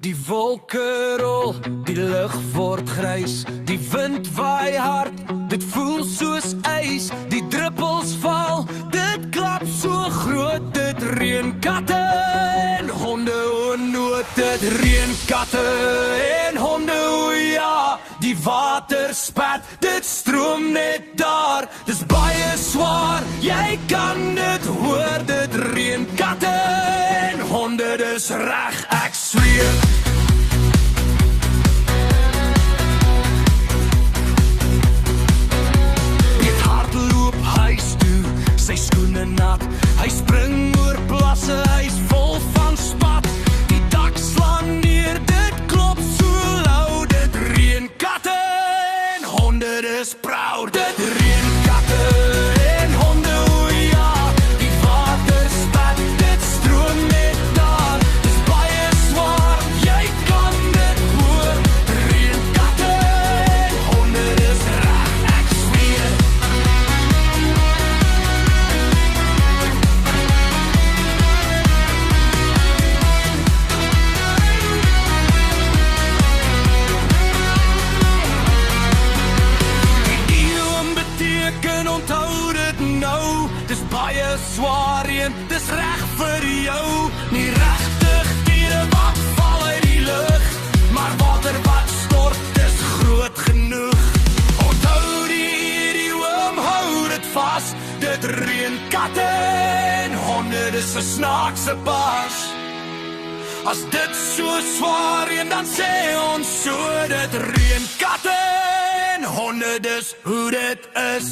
Die wolke rol, die lug word grys. Die wind waai hard, dit voel soos ys. Die druppels val, dit klap so groot. Dit reën katte en honde, o nood. Dit reën katte en honde, o ja. Die water spat, dit stroom net daar. Dis baie swaar, jy kan dit hoor. Dit reën katte en honde, dis reg, ek sweer. Piet hardloop huis toe, sy skoene nat. Hy spring oor plasse, hy's vol van spat. Die dak slaan neer, dit klop so luid. Dit reën katte en honde, dis proud. Dit reën katte en honde, o ja. Die water spat, dit stroom net daar. Dis baie swaar, jy kan dit hoor. Reën katte en honde, dis reg, ek sweer. Die idiom beteken onthou dit nou. Dis baie swaar en dis reg vir jou. Nie regtig diere wat val uit die lug, maar water wat stort is groot genoeg. Onthou die idiom, hou dit vas. Dit reën katte en honde, dis 'n snaakse pas. As dit so swaar en dan sê ons so. Dit reën katte en honde, dis hoe dit is.